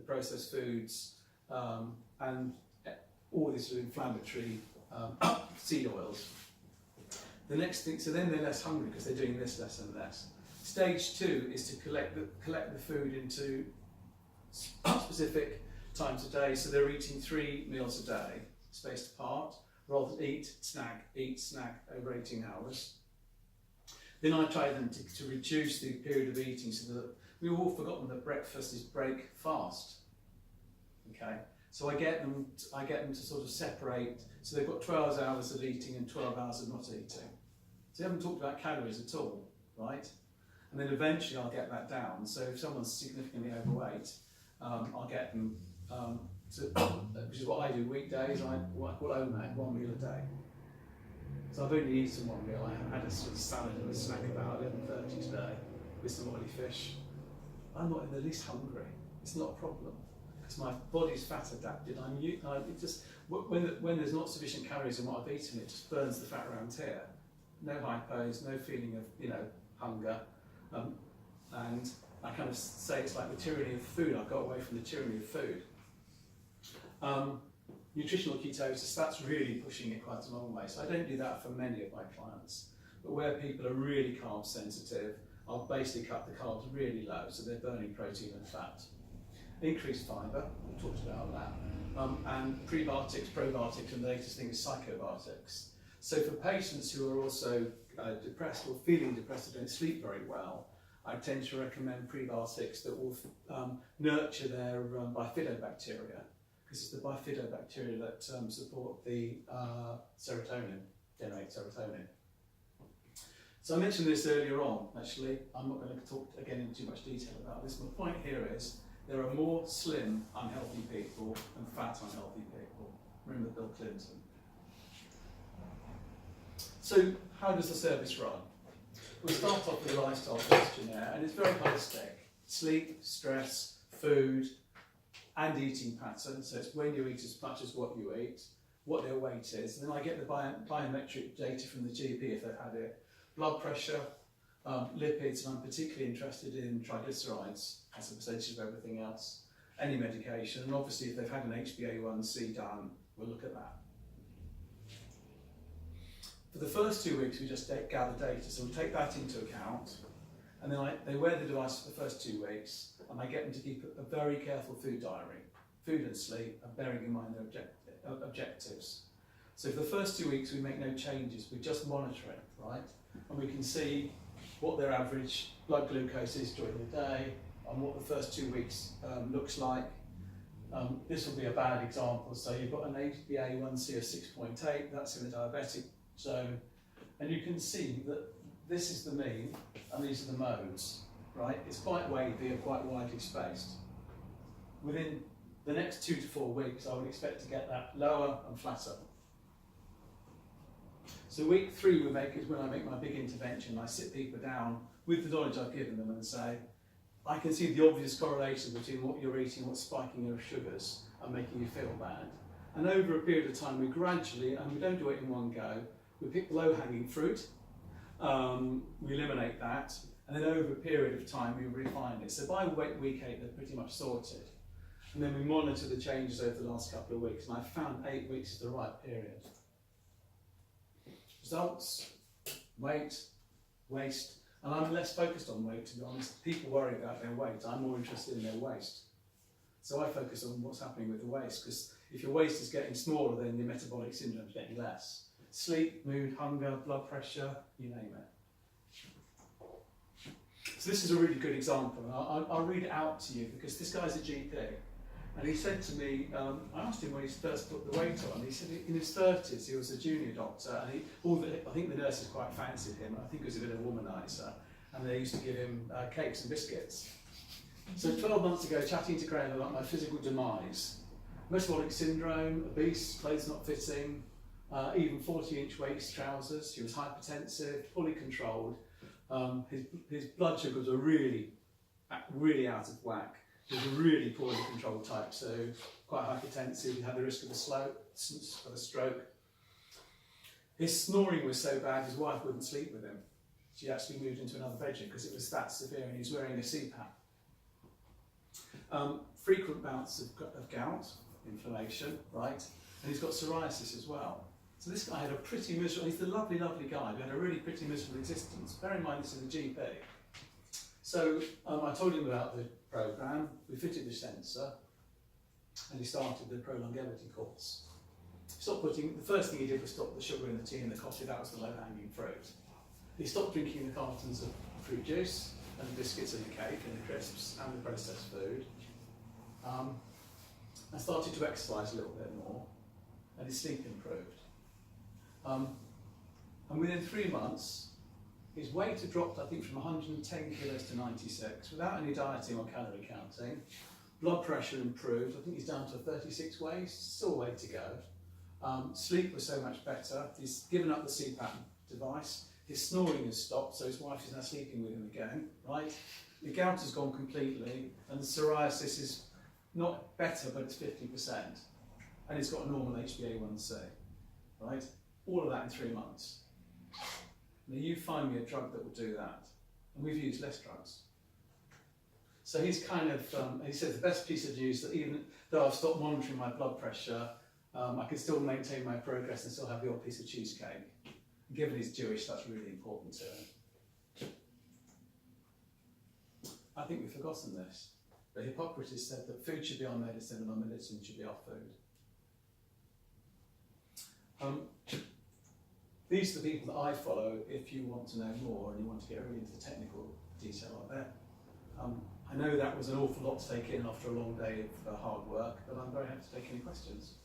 processed foods, and all these sort of inflammatory seed oils. The next thing, so then they're less hungry because they're doing this less and less. Stage 2 is to collect the food into specific times a day, so they're eating 3 meals a day, spaced apart, rather than eat, snack over 18 hours. Then I try them to reduce the period of eating so that we've all forgotten that breakfast is break fast. Okay, so I get them to sort of separate, so they've got 12 hours of eating and 12 hours of not eating. So we haven't talked about calories at all, right? And then eventually I'll get that down. So if someone's significantly overweight, I'll get them which is what I do weekdays. I call OMAD, 1 meal a day. So I've only eaten 1 meal. I had a sort of salad and a snack about 11:30 today with some oily fish. I'm not in the least hungry. It's not a problem because my body's fat adapted. It just when there's not sufficient calories in what I've eaten, it just burns the fat around here. No hypos, no feeling of hunger, and I kind of say it's like the tyranny of food. I've got away from the tyranny of food. Nutritional ketosis, that's really pushing it quite a long way. So I don't do that for many of my clients. But where people are really carb sensitive, I'll basically cut the carbs really low, so they're burning protein and fat. Increased fibre, we talked about that. And prebiotics, probiotics, and the latest thing is psychobiotics. So for patients who are also depressed or feeling depressed or don't sleep very well, I tend to recommend prebiotics that will nurture their bifidobacteria, because it's the bifidobacteria that support the serotonin, generate serotonin. So I mentioned this earlier on, actually. I'm not going to talk again in too much detail about this, but the point here is there are more slim, unhealthy people than fat, unhealthy people. Remember Bill Clinton. So how does the service run? We'll start off with a lifestyle questionnaire, and it's very holistic. Sleep, stress, food, and eating pattern. So it's when you eat as much as what you eat, what their weight is. And then I get the biometric data from the GP if they've had it. Blood pressure, lipids, and I'm particularly interested in triglycerides as a percentage of everything else. Any medication, and obviously if they've had an HbA1c done, we'll look at that. For the first 2 weeks, we just gather data, so we take that into account, and then they wear the device for the first 2 weeks, and I get them to keep a very careful food diary, food and sleep, and bearing in mind their objectives. So for the first 2 weeks, we make no changes, we just monitor it, right? And we can see what their average blood glucose is during the day, and what the first 2 weeks looks like. This will be a bad example, so you've got an HbA1c of 6.8, that's in the diabetic zone, and you can see that this is the mean and these are the modes, right? It's quite wavy and quite widely spaced. Within the next 2 to 4 weeks, I would expect to get that lower and flatter. So week 3 is when I make my big intervention. I sit people down with the knowledge I've given them and say, I can see the obvious correlation between what you're eating, what's spiking your sugars and making you feel bad. And over a period of time, we gradually, and we don't do it in one go, we pick the low-hanging fruit, we eliminate that, and then over a period of time we refine it. So by week 8 they're pretty much sorted. And then we monitor the changes over the last couple of weeks, and I found 8 weeks is the right period. Results, weight, waist, and I'm less focused on weight, to be honest. People worry about their weight, I'm more interested in their waist. So I focus on what's happening with the waist, because if your waist is getting smaller, then your metabolic syndrome is getting less. Sleep, mood, hunger, blood pressure, you name it. So this is a really good example. I'll read it out to you because this guy's a GP. And he said to me, I asked him when he first put the weight on, he said in his 30s he was a junior doctor, and I think the nurses quite fancied him. I think he was a bit of a womaniser, and they used to give him cakes and biscuits. So 12 months ago, chatting to Graham about my physical demise, metabolic syndrome, obese, clothes not fitting, even 40-inch waist trousers. He was hypertensive, fully controlled. His blood sugars were really out of whack. He was a really poorly controlled type 2, quite hypertensive. He had the risk of a stroke. His snoring was so bad his wife wouldn't sleep with him. She actually moved into another bedroom because it was that severe, and he was wearing a CPAP. frequent bouts of gout, inflammation, right? And he's got psoriasis as well. So this guy had a pretty miserable, he's the lovely, lovely guy who had a really pretty miserable existence. Bear in mind this is a GP. So I told him about the programme, we fitted the sensor, and he started the ProLongevity course. The first thing he did was stop the sugar in the tea and the coffee, that was the low-hanging fruit. He stopped drinking the cartons of fruit juice and the biscuits and the cake and the crisps and the processed food. I started to exercise a little bit more, and his sleep improved. And within 3 months, his weight had dropped, I think, from 110 kilos to 96, without any dieting or calorie counting. Blood pressure improved. I think he's down to 36 ways, still a way to go. Sleep was so much better. He's given up the CPAP device. His snoring has stopped, so his wife is now sleeping with him again, right? The gout has gone completely, and the psoriasis is not better, but it's 50%. And he's got a normal HbA1c, right? All of that in 3 months. Now you find me a drug that will do that. And we've used less drugs. So he's kind of, he said the best piece of news that even though I've stopped monitoring my blood pressure, I can still maintain my progress and still have the odd piece of cheesecake. Given he's Jewish, that's really important to him. I think we've forgotten this. But Hippocrates said that food should be our medicine and our medicine should be our food. These are the people that I follow if you want to know more and you want to get really into the technical detail of it. I know that was an awful lot to take in after a long day of hard work, but I'm very happy to take any questions.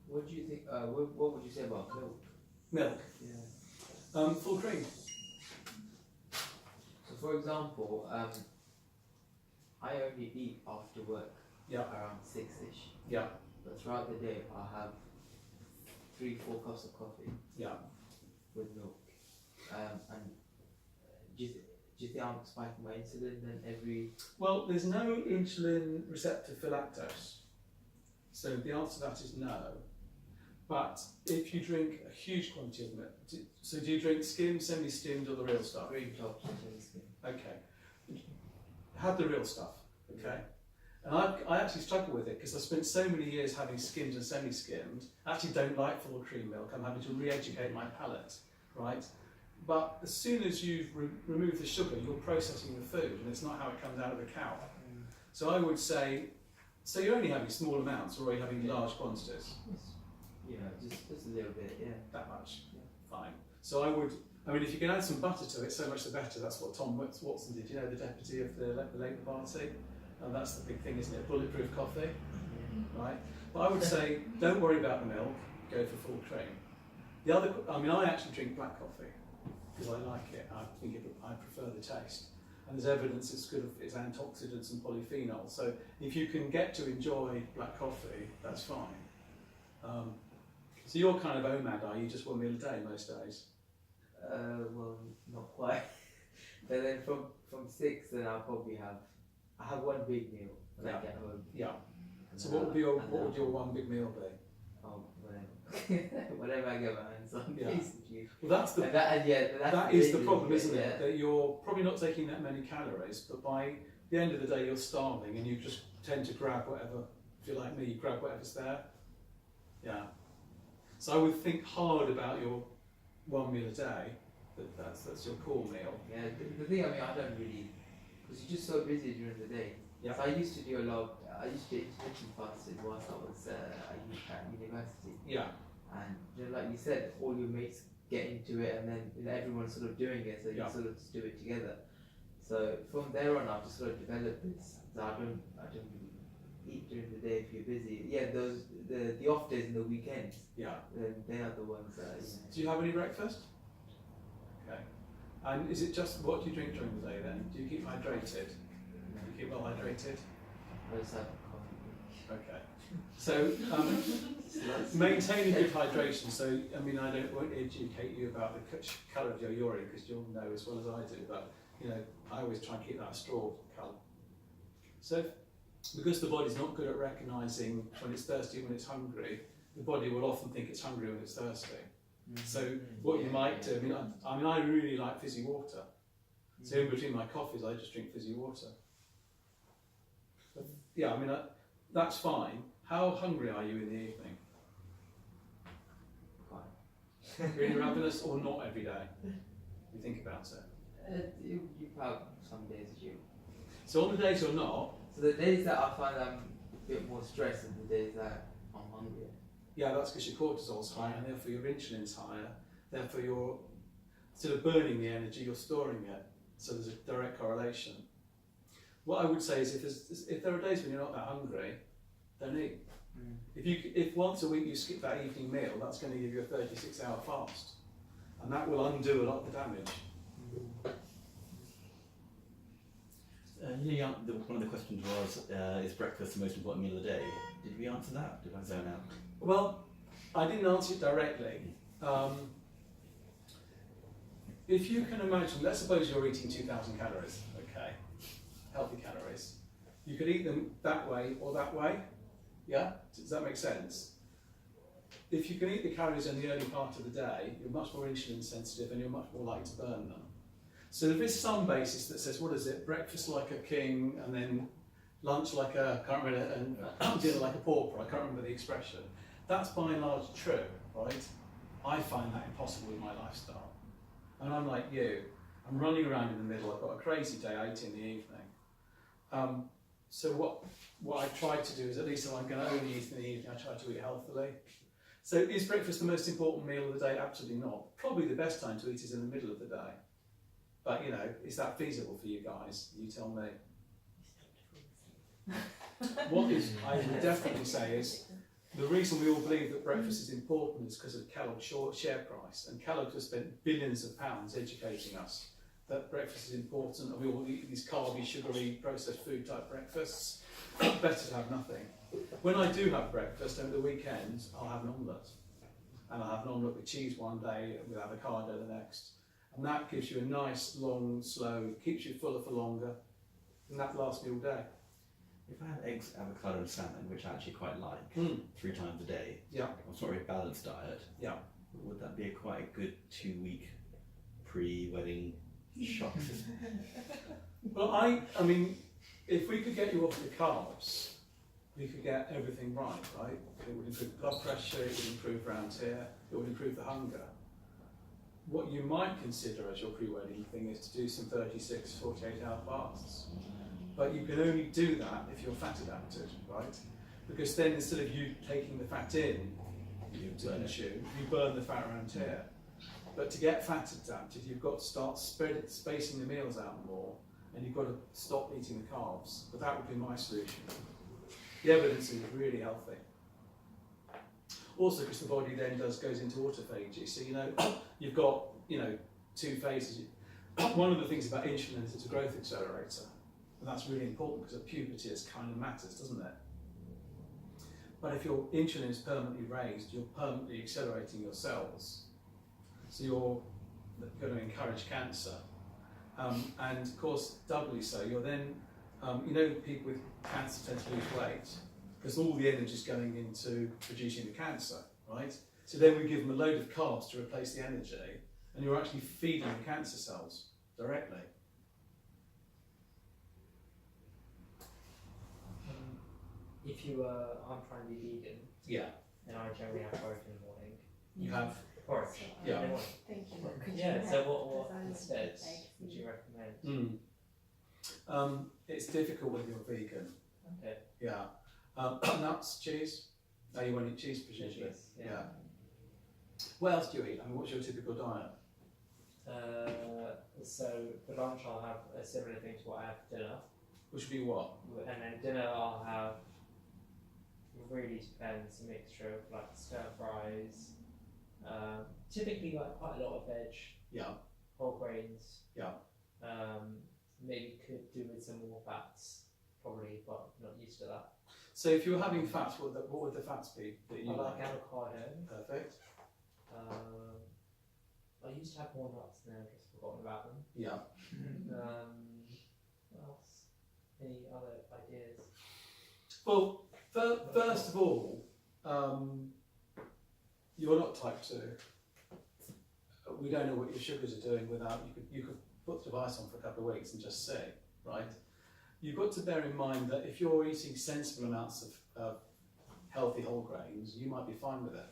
What do you think? What would you say about milk? Milk? Yeah. Full cream. So, for example, I only eat after work. Yeah. Around 6ish. Yeah. But throughout the day, I have 3-4 cups of coffee. Yeah. With milk. And do you think I'm spiking my insulin then every? Well, there's no insulin receptor for lactose. So the answer to that is no. But if you drink a huge quantity of milk, so do you drink skimmed, semi-skimmed, or the real stuff? Green tops and semi-skimmed. Okay. Have the real stuff, okay? And I actually struggle with it because I spent so many years having skimmed and semi-skimmed. I actually don't like full cream milk. I'm having to re-educate my palate, right? But as soon as you've removed the sugar, you're processing the food, and it's not how it comes out of the cow. So I would say, so you're only having small amounts, or are you having large quantities? Yeah, just a little bit, yeah. That much? Yeah. Fine. So I mean, if you can add some butter to it, so much the better. That's what Tom Watson did, you know, the deputy of the Labour Party. And that's the big thing, isn't it? Bulletproof coffee, right? But I would say, don't worry about the milk, go for full cream. The other, I mean, I actually drink black coffee because I like it. I think I prefer the taste. And there's evidence it's good for its antioxidants and polyphenols. So if you can get to enjoy black coffee, that's fine. So you're kind of OMAD, are you? Just 1 meal a day most days? Well, not quite. But then from 6, then I'll probably I have one big meal when I get home. Yeah. So what would your one big meal be? Oh, whatever. Whatever I get my hands on, Yeah. basically. Well, that's the that is the problem, isn't it? That you're probably not taking that many calories, but by the end of the day you're starving and you just tend to grab whatever. If you're like me, you grab whatever's there. Yeah. So I would think hard about your 1 meal a day. That's your core meal. Yeah. The thing, I mean, I don't really, because you're just so busy during the day. Yeah. So I used to do a lot. I used to intermittent fasting whilst I was at university. Yeah. And you know, like you said, all your mates get into it, and then you know, everyone's sort of doing it, so you sort of just do it together. So from there on, I've just sort of developed this. So I don't really eat during the day if you're busy. Yeah, the off days and the weekends. Yeah. They are the ones that. You know. Do you have any breakfast? Okay. And is it just what do you drink during the day then? Do you keep hydrated? Do you keep well hydrated? I just have coffee. Okay. So maintaining good hydration. So I mean, won't educate you about the colour of your urine because you'll know as well as I do. But you know, I always try and keep that straw colour. So because the body's not good at recognising when it's thirsty and when it's hungry, the body will often think it's hungry when it's thirsty. So what you might do, I mean, I really like fizzy water. So in between my coffees, I just drink fizzy water. But, yeah, I mean, that's fine. How hungry are you in the evening? Quite. Really ravenous or not every day? You think about it. You have some days you. So on the days you're not, So the days that I find I'm a bit more stressed are the days that I'm hungry. yeah, that's because your cortisol's higher, and therefore your insulin's higher. Therefore you're, instead of burning the energy, you're storing it. So there's a direct correlation. What I would say is if there are days when you're not that hungry, don't eat. If once a week you skip that evening meal, that's going to give you a 36-hour fast, and that will undo a lot of the damage. One of the questions was, is breakfast the most important meal of the day? Did we answer that? Did I zone out? Well, I didn't answer it directly. If you can imagine, let's suppose you're eating 2,000 calories, okay, healthy calories. You could eat them that way or that way, yeah? Does that make sense? If you can eat the calories in the early part of the day, you're much more insulin sensitive and you're much more likely to burn them. So there is some basis that says, what is it, breakfast like a king and then lunch like a, can't remember, and dinner like a pauper, I can't remember the expression. That's by and large true, right? I find that impossible with my lifestyle. And I'm like you, I'm running around in the middle, I've got a crazy day, I eat in the evening. So what I try to do is, at least if I'm going to only eat in the evening, I try to eat healthily. So is breakfast the most important meal of the day? Absolutely not. Probably the best time to eat is in the middle of the day. But you know, is that feasible for you guys? You tell me. What is, I would definitely say is, the reason we all believe that breakfast is important is because of Kellogg's share price, and Kellogg has spent billions of pounds educating us that breakfast is important, and we all eat these carby, sugary, processed food type breakfasts. Better to have nothing. When I do have breakfast over the weekends, I'll have an omelette, and I'll have an omelette with cheese one day, with avocado the next, and that gives you a nice, long, slow, keeps you fuller for longer, and that lasts me all day. If I had eggs, avocado and salmon, which I actually quite like, 3 times a day, Yeah. it's not a very balanced diet, Yeah. would that be quite a good 2-week pre-wedding shock? Well, I mean, if we could get you off the carbs, we could get everything right? It would improve blood pressure, it would improve round here, it would improve the hunger. What you might consider as your pre-wedding thing is to do some 36, 48-hour fasts. But you can only do that if you're fat adapted, right? Because then instead of you taking the fat in to consume, you burn the fat around here. But to get fat adapted, you've got to start spacing the meals out more, and you've got to stop eating the carbs. But that would be my solution. The evidence is really healthy. Also, because the body then goes into autophagy. So, you've got, 2 phases. One of the things about insulin is it's a growth accelerator. And that's really important because at puberty it kind of matters, doesn't it? But if your insulin is permanently raised, you're permanently accelerating your cells. So you're going to encourage cancer. And of course, doubly so, you're then, people with cancer tend to lose weight because all the energy is going into producing the cancer, right? So then we give them a load of carbs to replace the energy, and you're actually feeding the cancer cells directly. If I'm trying to be vegan, Yeah. then I generally have protein in the morning. You have, Porridge. Yeah. In the morning. Thank you. Yeah, so what instead would you recommend? it's difficult when you're vegan. Okay. Yeah. Nuts, cheese. No, you won't eat cheese, presumably. Cheese, yeah. What else do you eat? I mean, what's your typical diet? So for lunch I'll have a similar thing to what I have for dinner. Which would be what? And then dinner I'll have, really depends, a mixture of like stir fries, typically like quite a lot of veg, Yeah. whole grains. Yeah. Maybe could do with some more fats, probably, but not used to that. So if you were having fats, what would the fats be that you I like avocado. Perfect. I used to have more nuts and then I've just forgotten about them. Yeah. What else? Any other ideas? Well, first of all, you're not type 2. We don't know what your sugars are doing without, you could put the device on for a couple of weeks and just see, right? You've got to bear in mind that if you're eating sensible amounts of healthy whole grains, you might be fine with it.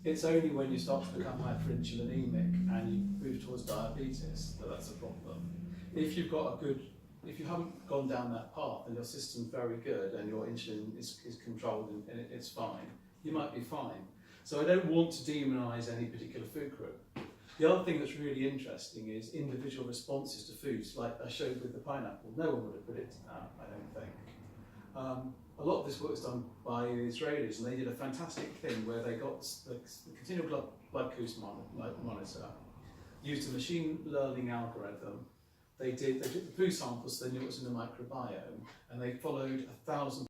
It's only when you start to become hyperinsulinemic and you move towards diabetes that that's a problem. If you've got if you haven't gone down that path and your system's very good and your insulin is controlled and it's fine, you might be fine. So I don't want to demonise any particular food group. The other thing that's really interesting is individual responses to foods, like I showed with the pineapple. No one would have predicted that, I don't think. A lot of this work was done by the Israelis, and they did a fantastic thing where they got the continual blood glucose monitor, used a machine learning algorithm. They took the poo samples, so they knew it was in the microbiome, and they followed 1,000